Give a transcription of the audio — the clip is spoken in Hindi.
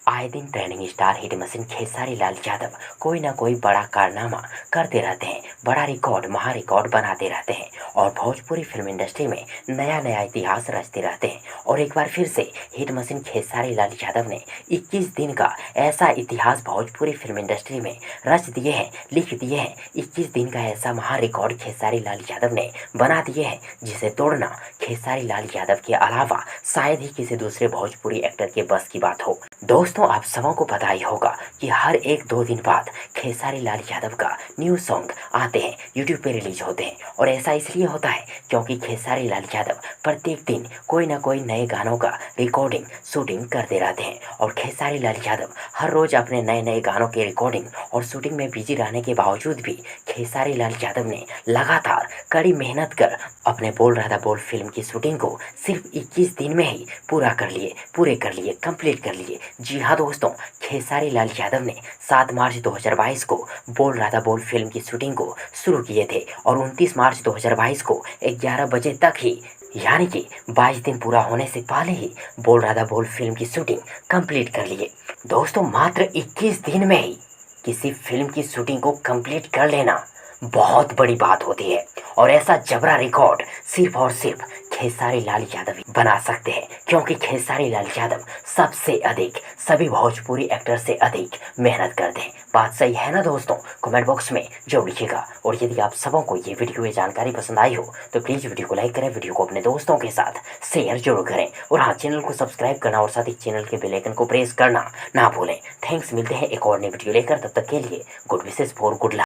आए दिन trending star hit machine Khesari Lal Yadav कोई ना कोई बड़ा कारनामा करते रहते हैं, बड़ा रिकॉर्ड महा रिकॉर्ड बनाते रहते हैं और भोजपुरी फिल्म इंडस्ट्री में नया नया इतिहास रचते रहते हैं। और एक बार फिर से हिट मशीन खेसारी लाल यादव ने 21 दिन का ऐसा इतिहास भोजपुरी फिल्म इंडस्ट्री में रच दिए हैं, लिख दिए हैं। 21 दिन का ऐसा महा रिकॉर्ड खेसारी लाल यादव ने बना दिए हैं जिसे तोड़ना खेसारी लाल यादव के अलावा शायद ही किसी दूसरे भोजपुरी एक्टर के बस की बात हो। दोस्तों, आप सबों को पता ही होगा कि हर एक दो दिन बाद खेसारी लाल यादव का न्यू सॉन्ग आते हैं, यूट्यूब पे रिलीज होते हैं। और ऐसा इसलिए होता है क्योंकि खेसारी लाल यादव प्रत्येक दिन कोई ना कोई नए गानों का रिकॉर्डिंग शूटिंग करते रहते हैं। और खेसारी लाल यादव हर रोज अपने नए नए गानों के रिकॉर्डिंग और शूटिंग में बिजी रहने के बावजूद भी खेसारी लाल यादव ने लगातार कड़ी मेहनत कर अपने बोल रहा था बोल फिल्म की शूटिंग को सिर्फ 21 दिन में ही पूरे कर लिए, कंप्लीट कर लिए। जी हाँ दोस्तों, खेसारी लाल यादव ने 7 मार्च 2022 को बोल रहा था बोल फिल्म की शूटिंग को शुरू किए थे और 29 मार्च 2022 को 11 बजे तक ही, यानी कि 22 दिन पूरा होने से पहले ही बोल रहा था बोल फिल्म की शूटिंग कंप्लीट कर लिए। दोस्तों, मात्र 21 दिन में ही किसी फिल्म की शूटिंग को कंप्लीट कर लेना बहुत बड़ी बात होती है और ऐसा जबरा रिकॉर्ड सिर्फ और सिर्फ खेसारी लाल यादव ही बना सकते हैं, क्योंकि खेसारी लाल यादव सबसे अधिक सभी भोजपुरी एक्टर से अधिक मेहनत करते हैं। बात सही है ना दोस्तों? कमेंट बॉक्स में जरूर लिखिएगा। और यदि आप सबों को ये वीडियो ये जानकारी पसंद आई हो तो प्लीज़ वीडियो को लाइक करें, वीडियो को अपने दोस्तों के साथ शेयर जरूर करें और हाँ, चैनल को सब्सक्राइब करना और साथ ही चैनल के बेल आइकन को प्रेस करना ना भूलें। थैंक्स, मिलते हैं एक और नई वीडियो लेकर, तब तक के लिए good wishes for good luck.